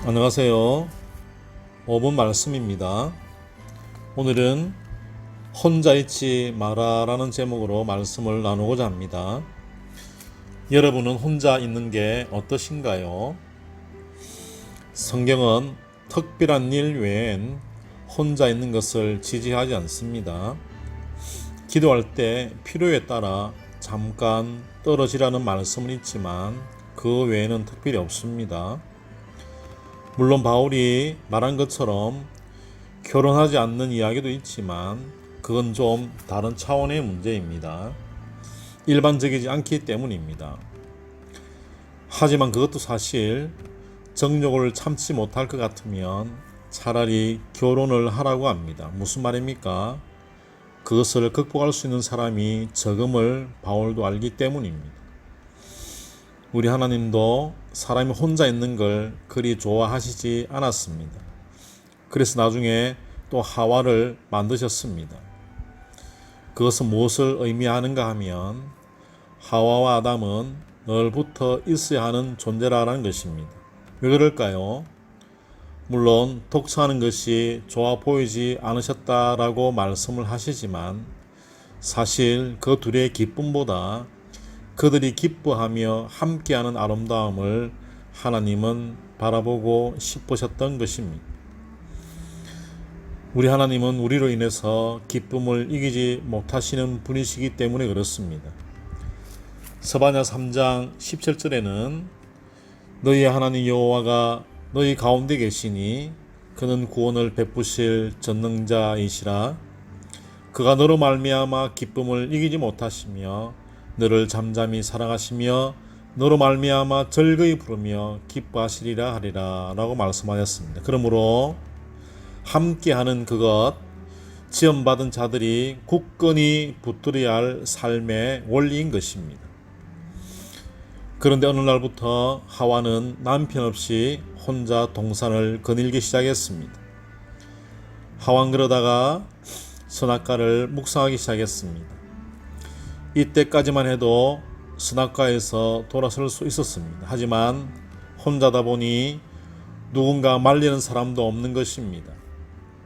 안녕하세요. 5분 말씀입니다. 오늘은 혼자 있지 마라라는 제목으로 말씀을 나누고자 합니다. 여러분은 혼자 있는 게 어떠신가요? 성경은 특별한 일 외엔 혼자 있는 것을 지지하지 않습니다. 기도할 때 필요에 따라 잠깐 떨어지라는 말씀은 있지만 그 외에는 특별히 없습니다. 물론 바울이 말한 것처럼 결혼하지 않는 이야기도 있지만 그건 좀 다른 차원의 문제입니다. 일반적이지 않기 때문입니다. 하지만 그것도 사실 정욕을 참지 못할 것 같으면 차라리 결혼을 하라고 합니다. 무슨 말입니까? 그것을 극복할 수 있는 사람이 적음을 바울도 알기 때문입니다. 우리 하나님도 사람이 혼자 있는 걸 그리 좋아하시지 않았습니다. 그래서 나중에 또 하와를 만드셨습니다. 그것은 무엇을 의미하는가 하면 하와와 아담은 늘 붙어 있어야 하는 존재라는 것입니다. 왜 그럴까요? 물론 독처하는 것이 좋아 보이지 않으셨다라고 말씀을 하시지만 사실 그 둘의 기쁨보다 그들이 기뻐하며 함께하는 아름다움을 하나님은 바라보고 싶으셨던 것입니다. 우리 하나님은 우리로 인해서 기쁨을 이기지 못하시는 분이시기 때문에 그렇습니다. 스바냐 3장 17절에는 너희의 하나님 여호와가 너희 가운데 계시니 그는 구원을 베푸실 전능자이시라. 그가 너로 말미암아 기쁨을 이기지 못하시며 너를 잠잠히 사랑하시며 너로 말미암아 즐거이 부르며 기뻐하시리라 하리라 라고 말씀하셨습니다. 그러므로 함께하는 그것, 지원받은 자들이 굳건히 붙들어야 할 삶의 원리인 것입니다. 그런데 어느 날부터 하와는 남편 없이 혼자 동산을 거닐기 시작했습니다. 하와는 그러다가 선악과를 묵상하기 시작했습니다. 이때까지만 해도 선악과에서 돌아설 수 있었습니다. 하지만 혼자다 보니 누군가 말리는 사람도 없는 것입니다.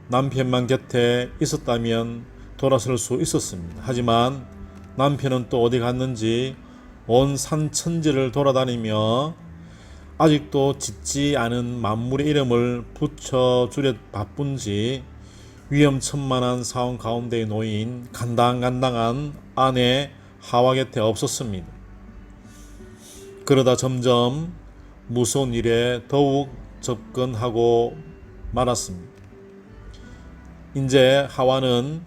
남편만 곁에 있었다면 돌아설 수 있었습니다. 하지만 남편은 또 어디 갔는지 온 산천지를 돌아다니며 아직도 짓지 않은 만물의 이름을 붙여주려 바쁜지 위험천만한 상황 가운데에 놓인 간당간당한 아내 하와 곁에 없었습니다. 그러다 점점 무서운 일에 더욱 접근하고 말았습니다. 이제 하와는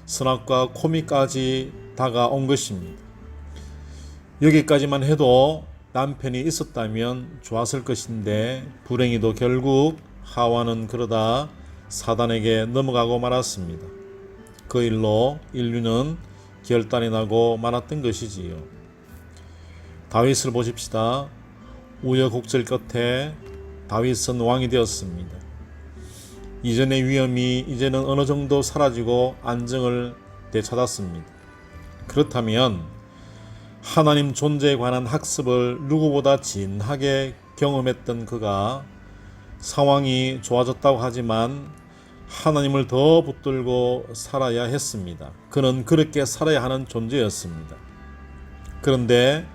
선악과 코미까지 다가온 것입니다. 여기까지만 해도 남편이 있었다면 좋았을 것인데 불행히도 결국 하와는 그러다 사단에게 넘어가고 말았습니다. 그 일로 인류는 결단이 나고 말았던 것이지요. 다윗을 보십시다. 우여곡절 끝에 다윗은 왕이 되었습니다. 이전의 위험이 이제는 어느 정도 사라지고 안정을 되찾았습니다. 그렇다면 하나님 존재에 관한 학습을 누구보다 진하게 경험했던 그가 상황이 좋아졌다고 하지만 하나님을 더 붙들고 살아야 했습니다. 그는 그렇게 살아야 하는 존재였습니다. 그런데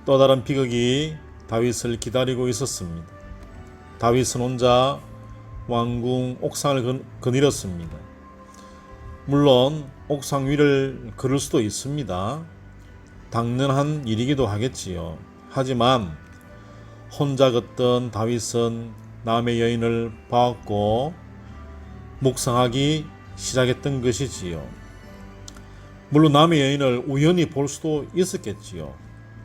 또 다른 비극이 다윗을 기다리고 있었습니다. 다윗은 혼자 왕궁 옥상을 거닐었습니다. 물론 옥상 위를 걸을 수도 있습니다. 당연한 일이기도 하겠지요. 하지만 혼자 걷던 다윗은 남의 여인을 보았고 묵상하기 시작했던 것이지요. 물론 남의 여인을 우연히 볼 수도 있었겠지요.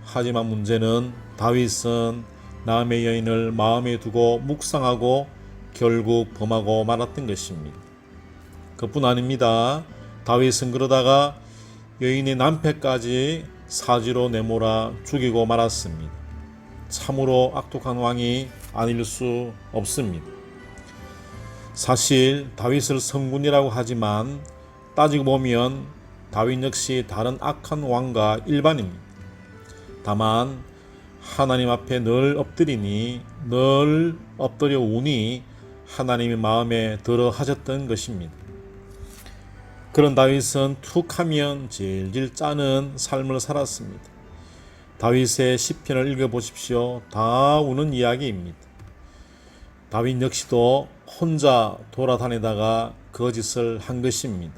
하지만 문제는 다윗은 남의 여인을 마음에 두고 묵상하고 결국 범하고 말았던 것입니다. 그뿐 아닙니다. 다윗은 그러다가 여인의 남편까지 사지로 내몰아 죽이고 말았습니다. 참으로 악독한 왕이 아닐 수 없습니다. 사실 다윗을 성군이라고 하지만 따지고 보면 다윗 역시 다른 악한 왕과 일반입니다. 다만 하나님 앞에 늘 엎드리니 늘 엎드려 우니 하나님의 마음에 들어 하셨던 것입니다. 그런 다윗은 툭하면 질질 짜는 삶을 살았습니다. 다윗의 시편을 읽어보십시오. 다 우는 이야기입니다. 다윗 역시도 혼자 돌아다니다가 거짓을 한 것입니다.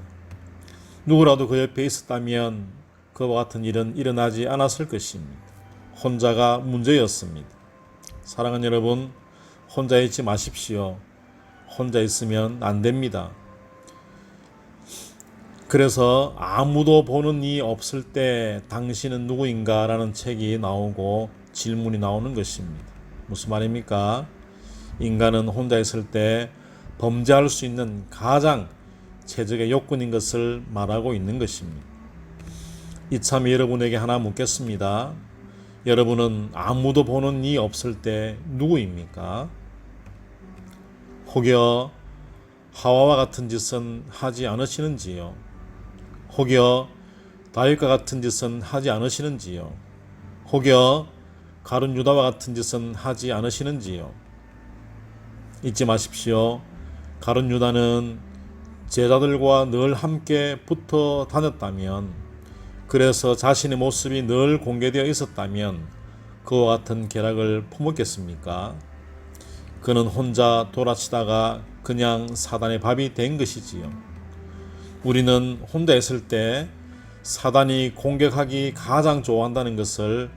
누구라도 그 옆에 있었다면 그와 같은 일은 일어나지 않았을 것입니다. 혼자가 문제였습니다. 사랑하는 여러분, 혼자 있지 마십시오. 혼자 있으면 안 됩니다. 그래서 아무도 보는 이 없을 때 당신은 누구인가 라는 책이 나오고 질문이 나오는 것입니다. 무슨 말입니까? 인간은 혼자 있을 때 범죄할 수 있는 가장 최적의 요건인 것을 말하고 있는 것입니다. 이참에 여러분에게 하나 묻겠습니다. 여러분은 아무도 보는 이 없을 때 누구입니까? 혹여 하와와 같은 짓은 하지 않으시는지요? 혹여 다윗과 같은 짓은 하지 않으시는지요? 혹여 가룟 유다와 같은 짓은 하지 않으시는지요? 잊지 마십시오. 가룟 유다는 제자들과 늘 함께 붙어 다녔다면, 그래서 자신의 모습이 늘 공개되어 있었다면 그와 같은 계략을 품었겠습니까? 그는 혼자 돌아치다가 그냥 사단의 밥이 된 것이지요. 우리는 혼자 있을 때 사단이 공격하기 가장 좋아한다는 것을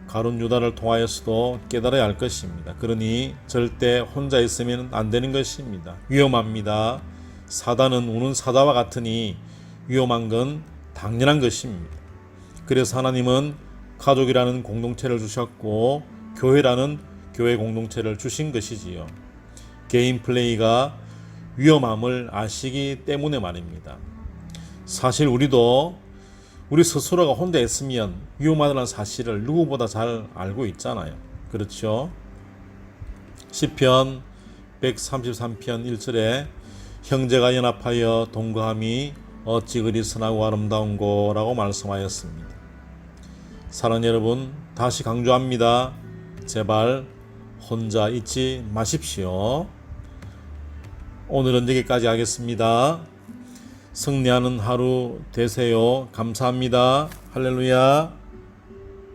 가룟 유다를 통하여서도 깨달아야 할 것입니다. 그러니 절대 혼자 있으면 안 되는 것입니다. 위험합니다. 사단은 우는 사자와 같으니 위험한 건 당연한 것입니다. 그래서 하나님은 가족이라는 공동체를 주셨고 교회라는 교회 공동체를 주신 것이지요. 개인 플레이가 위험함을 아시기 때문에 말입니다. 사실 우리도 우리 스스로가 혼자 있으면 위험하다는 사실을 누구보다 잘 알고 있잖아요. 그렇죠? 시편 133편 1절에 형제가 연합하여 동거함이 어찌 그리 선하고 아름다운고 라고 말씀하였습니다. 사랑하는 여러분, 다시 강조합니다. 제발 혼자 있지 마십시오. 오늘은 여기까지 하겠습니다. 승리하는 하루 되세요. 감사합니다. 할렐루야.